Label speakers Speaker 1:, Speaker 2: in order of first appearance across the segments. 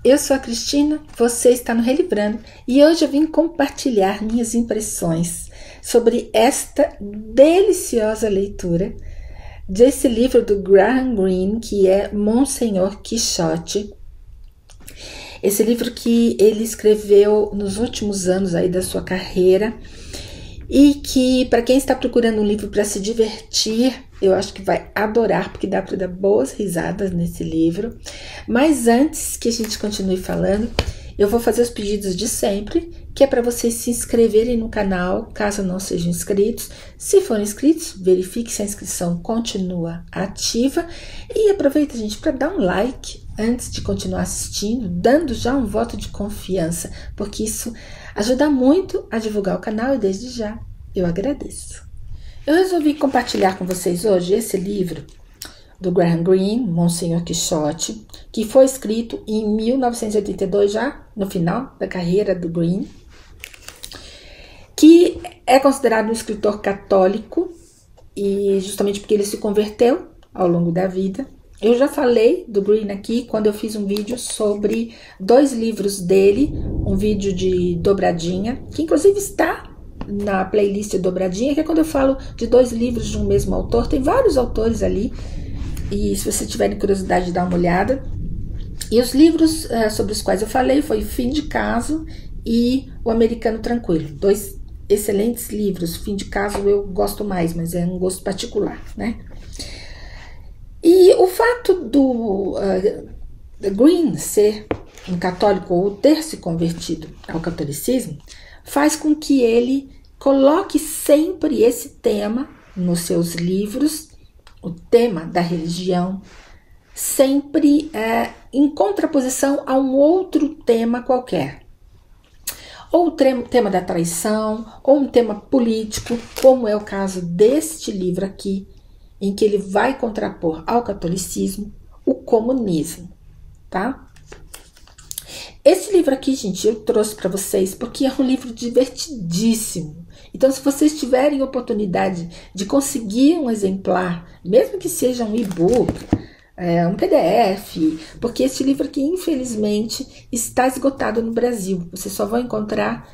Speaker 1: eu sou a Cristina, você está no Relivrando e hoje eu vim compartilhar minhas impressões sobre esta deliciosa leitura desse livro do Graham Greene, que é Monsenhor Quixote. Esse livro que ele escreveu nos últimos anos aí da sua carreira e que, para quem está procurando um livro para se divertir, eu acho que vai adorar, porque dá para dar boas risadas nesse livro. Mas antes que a gente continue falando, eu vou fazer os pedidos de sempre, que é para vocês se inscreverem no canal, caso não sejam inscritos. Se forem inscritos, verifique se a inscrição continua ativa. E aproveita, gente, para dar um like antes de continuar assistindo, dando já um voto de confiança, porque isso ajuda muito a divulgar o canal e desde já eu agradeço. Eu resolvi compartilhar com vocês hoje esse livro do Graham Greene, Monsenhor Quixote, que foi escrito em 1982, já no final da carreira do Greene, que é considerado um escritor católico, e justamente porque ele se converteu ao longo da vida. Eu já falei do Greene aqui quando eu fiz um vídeo sobre 2 livros dele, um vídeo de dobradinha, que inclusive está na playlist dobradinha, que é quando eu falo de 2 livros de um mesmo autor. Tem vários autores ali, e se vocês tiverem curiosidade de dar uma olhada. E os livros sobre os quais eu falei foi Fim de Caso e O Americano Tranquilo. 2 excelentes livros. Fim de Caso eu gosto mais, mas é um gosto particular, né? E o fato do Greene ser um católico ou ter se convertido ao catolicismo faz com que ele coloque sempre esse tema nos seus livros, o tema da religião, sempre em contraposição a um outro tema qualquer. Ou o tema da traição, ou um tema político, como é o caso deste livro aqui, em que ele vai contrapor ao catolicismo o comunismo, tá? Esse livro aqui, gente, eu trouxe para vocês porque é um livro divertidíssimo. Então, se vocês tiverem oportunidade de conseguir um exemplar, mesmo que seja um e-book, um PDF, porque esse livro aqui, infelizmente, está esgotado no Brasil. Vocês só vão encontrar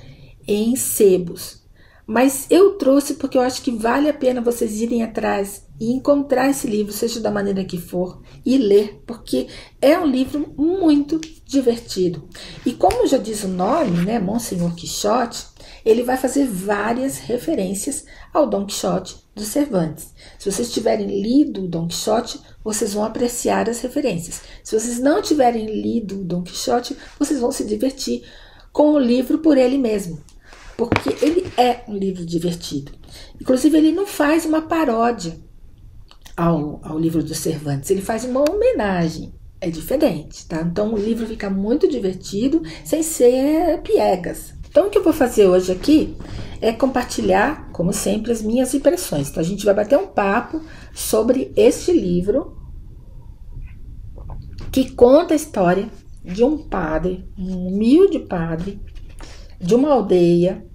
Speaker 1: em sebos. Mas eu trouxe porque eu acho que vale a pena vocês irem atrás e encontrar esse livro, seja da maneira que for, e ler, porque é um livro muito divertido. E como já diz o nome, né, Monsenhor Quixote, ele vai fazer várias referências ao Dom Quixote dos Cervantes. Se vocês tiverem lido o Dom Quixote, vocês vão apreciar as referências. Se vocês não tiverem lido o Dom Quixote, vocês vão se divertir com o livro por ele mesmo, porque ele é um livro divertido. Inclusive, ele não faz uma paródia ao livro dos Cervantes, ele faz uma homenagem. É diferente, tá? Então, o livro fica muito divertido, sem ser piegas. Então, o que eu vou fazer hoje aqui é compartilhar, como sempre, as minhas impressões. Então, a gente vai bater um papo sobre este livro, que conta a história de um padre, um humilde padre, de uma aldeia,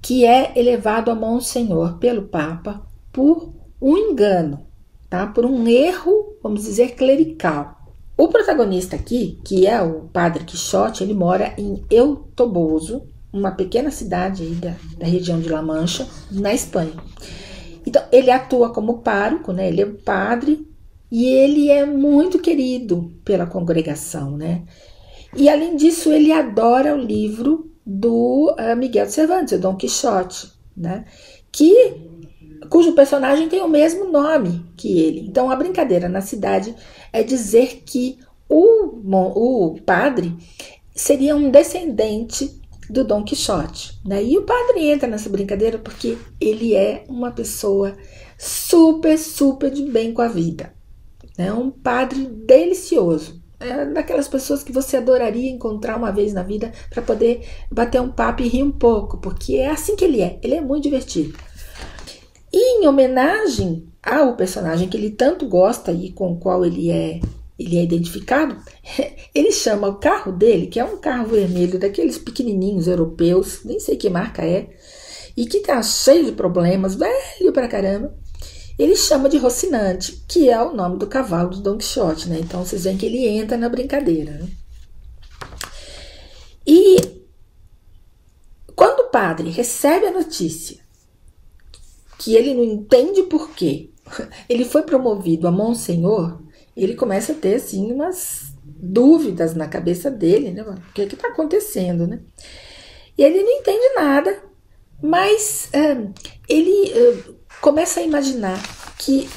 Speaker 1: que é elevado a Monsenhor pelo Papa por um engano, tá? Por um erro, vamos dizer, clerical. O protagonista aqui, que é o padre Quixote, ele mora em El Toboso, uma pequena cidade aí da região de La Mancha, na Espanha. Então, ele atua como pároco, né? Ele é um padre e ele é muito querido pela congregação, né? E, além disso, ele adora o livro do Miguel de Cervantes, o Dom Quixote, né? Cujo personagem tem o mesmo nome que ele. Então, a brincadeira na cidade é dizer que o padre seria um descendente do Dom Quixote, né? E o padre entra nessa brincadeira porque ele é uma pessoa super, super de bem com a vida. É um padre delicioso. É daquelas pessoas que você adoraria encontrar uma vez na vida para poder bater um papo e rir um pouco, porque é assim que ele é. Ele é muito divertido. E em homenagem ao personagem que ele tanto gosta e com o qual ele é identificado, ele chama o carro dele, que é um carro vermelho, daqueles pequenininhos europeus, nem sei que marca é, e que tá cheio de problemas, velho pra caramba, ele chama de Rocinante, que é o nome do cavalo do Dom Quixote, né? Então vocês veem que ele entra na brincadeira, né? E quando o padre recebe a notícia que ele não entende por quê, ele foi promovido a monsenhor, ele começa a ter assim umas dúvidas na cabeça dele, né? O que está acontecendo, né? E ele não entende nada, mas ele começa a imaginar que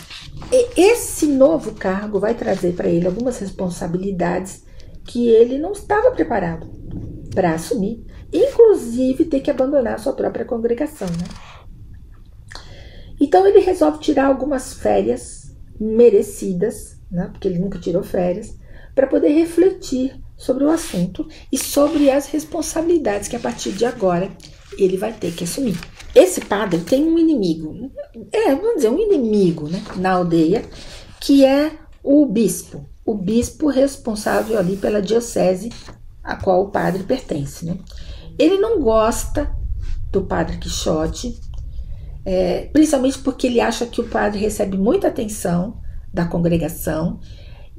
Speaker 1: esse novo cargo vai trazer para ele algumas responsabilidades que ele não estava preparado para assumir, inclusive ter que abandonar a sua própria congregação, né? Então ele resolve tirar algumas férias merecidas, né? Porque ele nunca tirou férias, para poder refletir sobre o assunto e sobre as responsabilidades que a partir de agora ele vai ter que assumir. Esse padre tem um inimigo, vamos dizer, um inimigo, né, na aldeia, que é o bispo responsável ali pela diocese a qual o padre pertence, né? Ele não gosta do padre Quixote, principalmente porque ele acha que o padre recebe muita atenção da congregação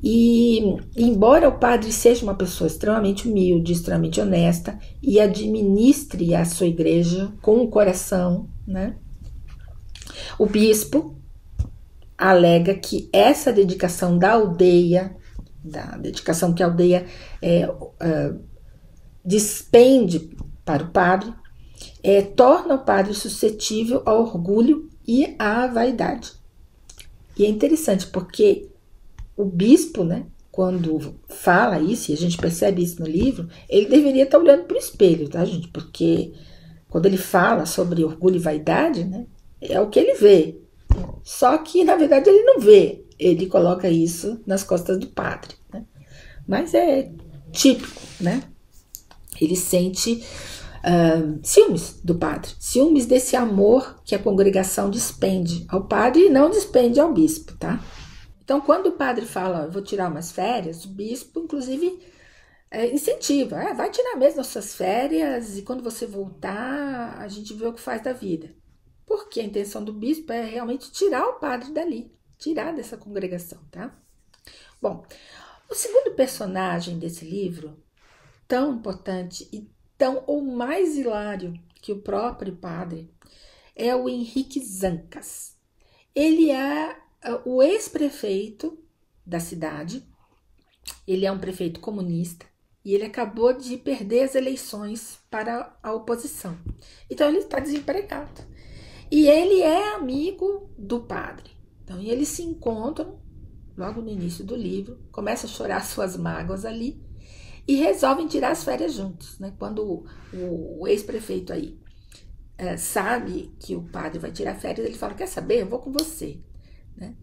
Speaker 1: e, embora o padre seja uma pessoa extremamente humilde, extremamente honesta e administre a sua igreja com o coração, né? O bispo alega que essa dedicação da aldeia, da dedicação que a aldeia despende para o padre, torna o padre suscetível ao orgulho e à vaidade. E é interessante porque o bispo, né, quando fala isso, e a gente percebe isso no livro, ele deveria estar olhando para o espelho, tá, gente? Porque quando ele fala sobre orgulho e vaidade, né, é o que ele vê. Só que, na verdade, ele não vê. Ele coloca isso nas costas do padre, né? Mas é típico, né? Ele sente ciúmes do padre, ciúmes desse amor que a congregação despende ao padre e não despende ao bispo, tá? Então, quando o padre fala, vou tirar umas férias, o bispo, inclusive, incentiva, vai tirar mesmo as suas férias e quando você voltar, a gente vê o que faz da vida. Porque a intenção do bispo é realmente tirar o padre dali, tirar dessa congregação, tá? Bom, o segundo personagem desse livro, tão importante e tão ou mais hilário que o próprio padre, é o Henrique Zancas. Ele é o ex-prefeito da cidade, ele é um prefeito comunista e ele acabou de perder as eleições para a oposição. Então ele está desempregado. E ele é amigo do padre. Então eles se encontram logo no início do livro, começam a chorar suas mágoas ali e resolvem tirar as férias juntos, né? Quando o ex-prefeito aí sabe que o padre vai tirar férias, ele fala, quer saber, eu vou com você, né?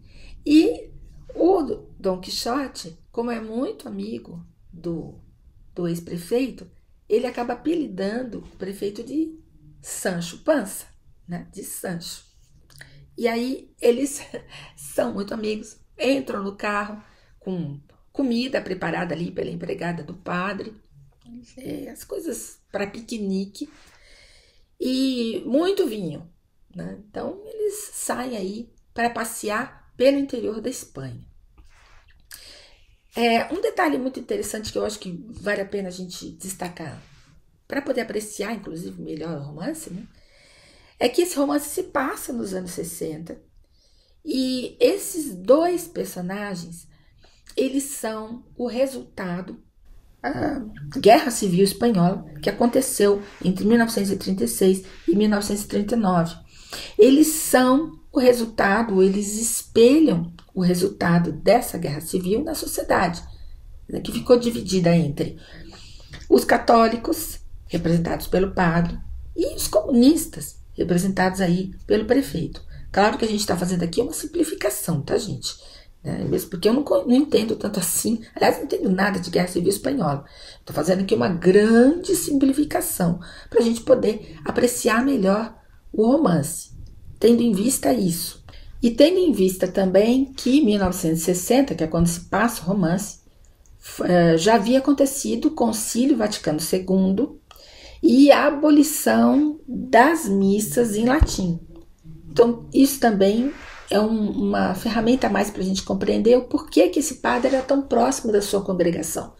Speaker 1: E o Dom Quixote, como é muito amigo do ex-prefeito, ele acaba apelidando o prefeito de Sancho Pança, né? De Sancho. E aí eles são muito amigos, entram no carro com comida preparada ali pela empregada do padre, as coisas para piquenique e muito vinho, né? Então eles saem aí para passear pelo interior da Espanha. Um detalhe muito interessante que eu acho que vale a pena a gente destacar para poder apreciar, inclusive, melhor o romance, né? É que esse romance se passa nos anos 60 e esses dois personagens, eles são o resultado da Guerra Civil Espanhola, que aconteceu entre 1936 e 1939. Eles são o resultado, eles espelham o resultado dessa guerra civil na sociedade, que ficou dividida entre os católicos, representados pelo padre, e os comunistas, representados aí pelo prefeito. Claro que a gente está fazendo aqui uma simplificação, tá, gente? Mesmo porque eu não entendo tanto assim. Aliás, não entendo nada de Guerra Civil Espanhola. Estou fazendo aqui uma grande simplificação para a gente poder apreciar melhor o romance, tendo em vista isso. E tendo em vista também que em 1960, que é quando se passa o romance, já havia acontecido o Concílio Vaticano II e a abolição das missas em latim. Então, isso também é uma ferramenta a mais para a gente compreender o porquê que esse padre era tão próximo da sua congregação.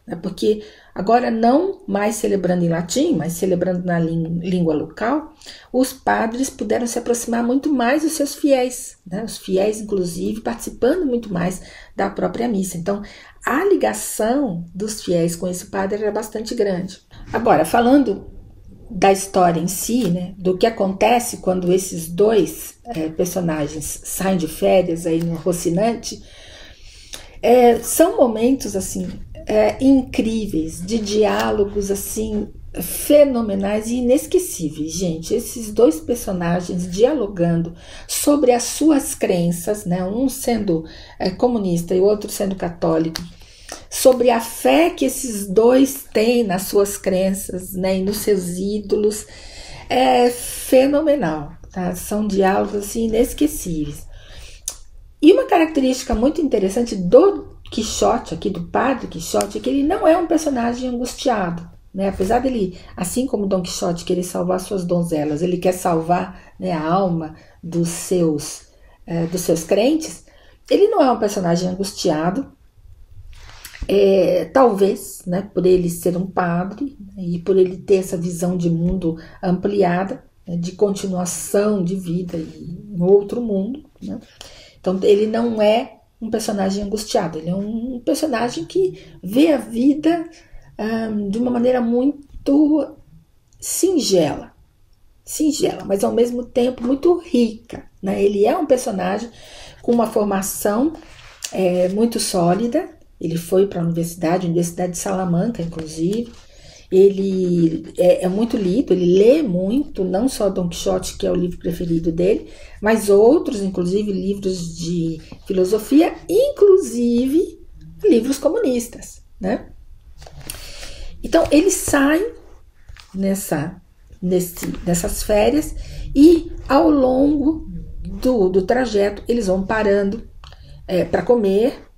Speaker 1: né? Porque agora não mais celebrando em latim, mas celebrando na língua local, os padres puderam se aproximar muito mais dos seus fiéis, né? Os fiéis, inclusive, participando muito mais da própria missa. Então, a ligação dos fiéis com esse padre era bastante grande. Agora, falando da história em si, né, do que acontece quando esses dois personagens saem de férias aí no Rocinante, são momentos assim incríveis, de diálogos assim fenomenais e inesquecíveis, gente. Esses dois personagens dialogando sobre as suas crenças, né, um sendo comunista e o outro sendo católico, sobre a fé que esses dois têm nas suas crenças, né, e nos seus ídolos, é fenomenal, tá? São diálogos assim inesquecíveis. E uma característica muito interessante do Quixote, aqui do Padre Quixote, é que ele não é um personagem angustiado, né? Apesar dele, assim como Dom Quixote, querer salvar suas donzelas, ele quer salvar, né, a alma dos seus crentes, ele não é um personagem angustiado. Talvez, né, por ele ser um padre, né, e por ele ter essa visão de mundo ampliada, né, de continuação de vida em outro mundo, né? Então ele não é um personagem angustiado, ele é um personagem que vê a vida de uma maneira muito singela, mas ao mesmo tempo muito rica, né? Ele é um personagem com uma formação muito sólida. Ele foi para a Universidade de Salamanca, inclusive. Ele é muito lido, ele lê muito, não só Dom Quixote, que é o livro preferido dele, mas outros, inclusive livros de filosofia, inclusive livros comunistas, né? Então, ele sai nessas férias e, ao longo do trajeto, eles vão parando para comer,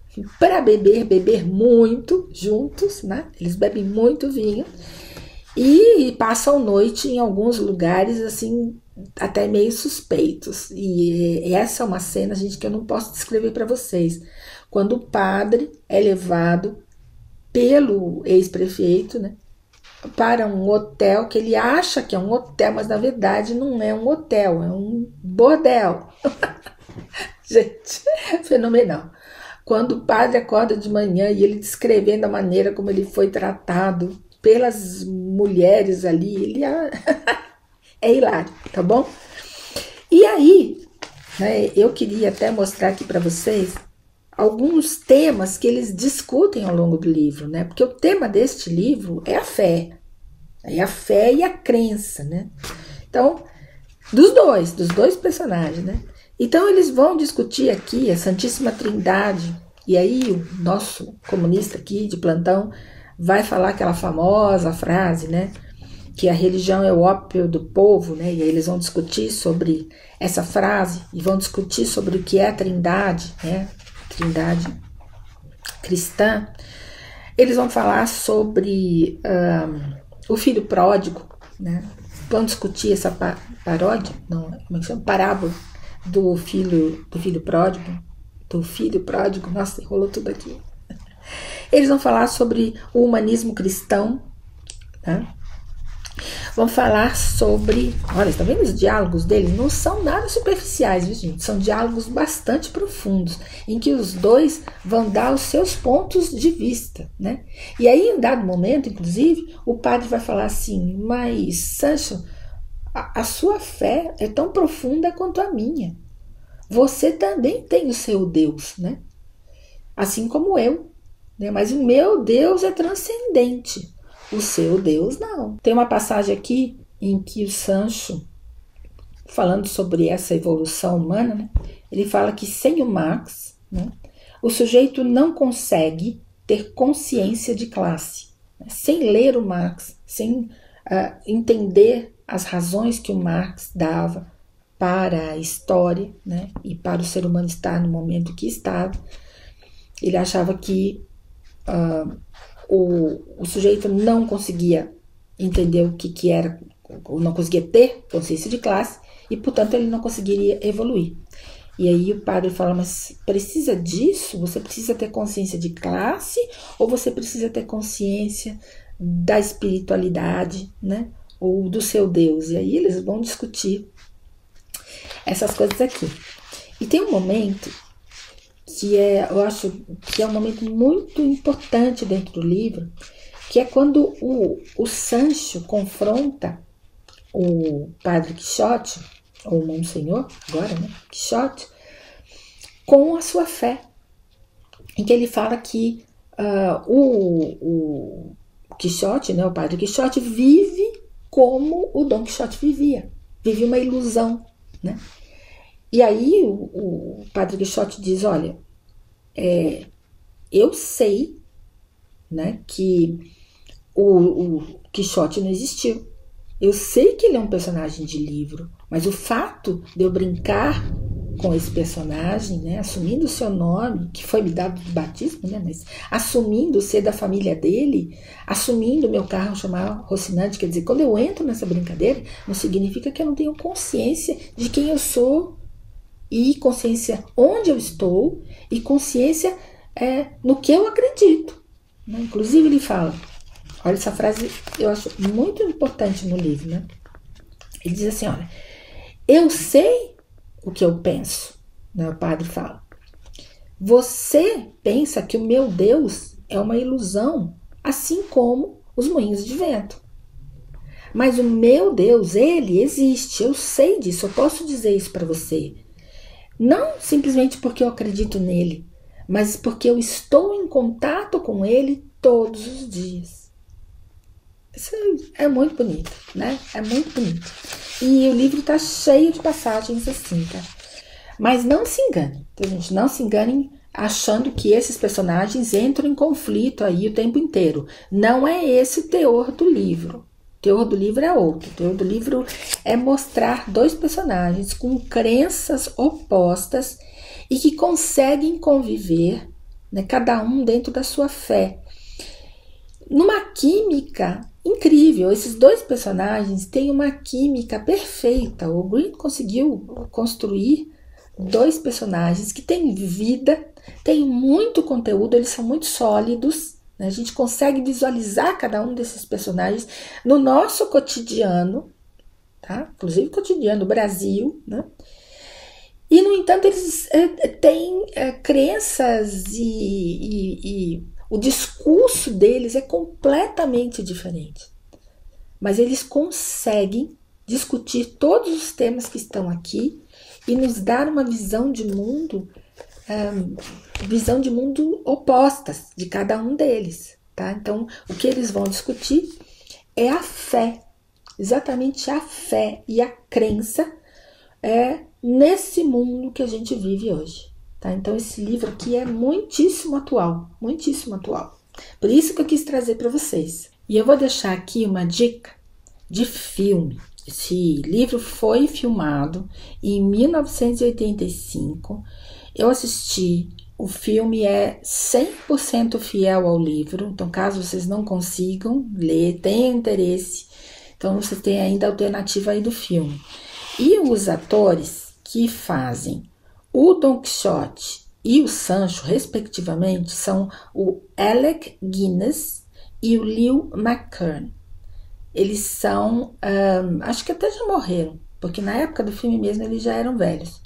Speaker 1: para beber muito juntos, né? Eles bebem muito vinho e passam noite em alguns lugares assim até meio suspeitos. E essa é uma cena, gente, que eu não posso descrever para vocês. Quando o padre é levado pelo ex-prefeito, né, para um hotel que ele acha que é um hotel, mas na verdade não é um hotel, é um bordel. Gente, fenomenal. Quando o padre acorda de manhã e ele descrevendo a maneira como ele foi tratado pelas mulheres ali, ele é hilário, tá bom? E aí, né, eu queria até mostrar aqui para vocês alguns temas que eles discutem ao longo do livro, né? Porque o tema deste livro é a fé e a crença, né? Então, dos dois personagens, né? Então eles vão discutir aqui a Santíssima Trindade, e aí o nosso comunista aqui de plantão vai falar aquela famosa frase, né, que a religião é o ópio do povo, né, e aí eles vão discutir sobre essa frase e vão discutir sobre o que é a Trindade, né, Trindade cristã. Eles vão falar sobre o filho pródigo, né, vão discutir essa paródia, não, como é que chama? Parábola do filho pródigo, nossa, enrolou tudo aqui. Eles vão falar sobre o humanismo cristão, tá? Vão falar sobre, olha, tá vendo os diálogos deles? Não são nada superficiais, viu, gente? São diálogos bastante profundos, em que os dois vão dar os seus pontos de vista, né? E aí, em dado momento, inclusive, o padre vai falar assim: mas, Sancho, a sua fé é tão profunda quanto a minha. Você também tem o seu Deus, né? Assim como eu, né? Mas o meu Deus é transcendente. O seu Deus não. Tem uma passagem aqui em que o Sancho, falando sobre essa evolução humana, né, ele fala que sem o Marx, né, o sujeito não consegue ter consciência de classe. Sem ler o Marx, sem entender as razões que o Marx dava para a história, né, e para o ser humano estar no momento que estava, ele achava que o sujeito não conseguia entender o que era, ou não conseguia ter consciência de classe, e, portanto, ele não conseguiria evoluir. E aí o padre fala, mas precisa disso? Você precisa ter consciência de classe ou você precisa ter consciência da espiritualidade, né? Ou do seu Deus? E aí eles vão discutir essas coisas aqui. E tem um momento que eu acho que é um momento muito importante dentro do livro, que é quando o Sancho confronta o Padre Quixote, ou Monsenhor, agora, né? Quixote, com a sua fé, em que ele fala que o Quixote, né, o Padre Quixote, vive como o Dom Quixote vivia, vive uma ilusão, né? E aí o Padre Quixote diz, olha, eu sei, né, que o Quixote não existiu. Eu sei que ele é um personagem de livro, mas o fato de eu brincar com esse personagem, né, assumindo o seu nome, que foi me dado de batismo, né, mas assumindo ser da família dele, assumindo meu carro chamar Rocinante, quer dizer, quando eu entro nessa brincadeira, não significa que eu não tenho consciência de quem eu sou, e consciência onde eu estou, e consciência no que eu acredito, né? Inclusive ele fala, olha essa frase, eu acho muito importante no livro, né? Ele diz assim, olha, eu sei o que eu penso, né? O padre fala, você pensa que o meu Deus é uma ilusão, assim como os moinhos de vento. Mas o meu Deus, ele existe, eu sei disso, eu posso dizer isso para você. Não simplesmente porque eu acredito nele, mas porque eu estou em contato com ele todos os dias. Isso é muito bonito, né? É muito bonito. E o livro está cheio de passagens assim, tá? Mas não se engane, tá, gente? Não se enganem achando que esses personagens entram em conflito aí o tempo inteiro. Não é esse o teor do livro. O teor do livro é outro. O teor do livro é mostrar dois personagens com crenças opostas e que conseguem conviver, né, cada um dentro da sua fé, numa química incrível. Esses dois personagens têm uma química perfeita. O Green conseguiu construir dois personagens que têm vida, têm muito conteúdo, eles são muito sólidos. A gente consegue visualizar cada um desses personagens no nosso cotidiano, tá? Inclusive cotidiano do Brasil, né? E, no entanto, eles têm crenças e o discurso deles é completamente diferente. Mas eles conseguem discutir todos os temas que estão aqui e nos dar uma visão de mundo opostas de cada um deles, tá? Então, o que eles vão discutir é a fé, exatamente a fé e a crença nesse mundo que a gente vive hoje, tá? Então, esse livro aqui é muitíssimo atual, muitíssimo atual. Por isso que eu quis trazer para vocês. E eu vou deixar aqui uma dica de filme. Esse livro foi filmado em 1985. Eu assisti, o filme é 100% fiel ao livro, então caso vocês não consigam ler, tenham interesse, então vocês têm ainda a alternativa aí do filme. E os atores que fazem o Don Quixote e o Sancho, respectivamente, são o Alec Guinness e o Leo McKern. Eles são, acho que até já morreram, porque na época do filme mesmo eles já eram velhos.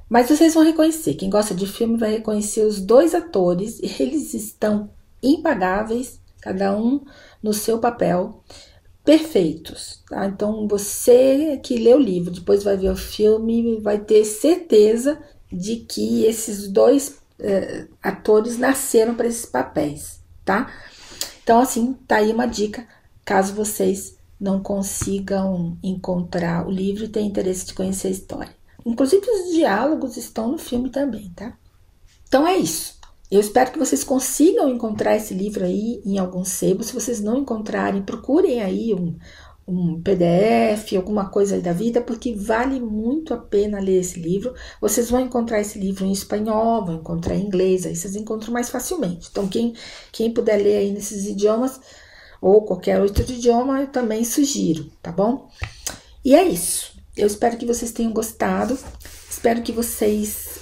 Speaker 1: Mas vocês vão reconhecer, quem gosta de filme vai reconhecer os dois atores, eles estão impagáveis, cada um no seu papel, perfeitos, tá? Então você que lê o livro, depois vai ver o filme, vai ter certeza de que esses dois atores nasceram para esses papéis, tá? Então assim, tá aí uma dica, caso vocês não consigam encontrar o livro e tenham interesse de conhecer a história. Inclusive os diálogos estão no filme também, tá? Então é isso. Eu espero que vocês consigam encontrar esse livro aí em algum sebo. Se vocês não encontrarem, procurem aí um PDF, alguma coisa aí da vida, porque vale muito a pena ler esse livro. Vocês vão encontrar esse livro em espanhol, vão encontrar em inglês, aí vocês encontram mais facilmente. Então quem puder ler aí nesses idiomas, ou qualquer outro idioma, eu também sugiro, tá bom? E é isso. Eu espero que vocês tenham gostado. Espero que vocês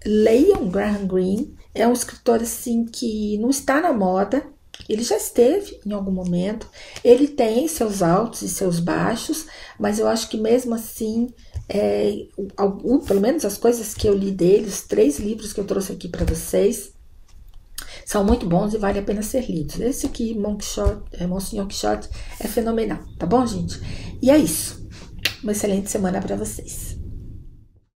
Speaker 1: leiam Graham Greene. É um escritor assim que não está na moda. Ele já esteve em algum momento. Ele tem seus altos e seus baixos, mas eu acho que mesmo assim, pelo menos as coisas que eu li dele, os 3 livros que eu trouxe aqui para vocês, são muito bons e vale a pena ser lidos. Esse aqui, Monsenhor Quixote, é fenomenal, tá bom, gente? E é isso. Uma excelente semana para vocês.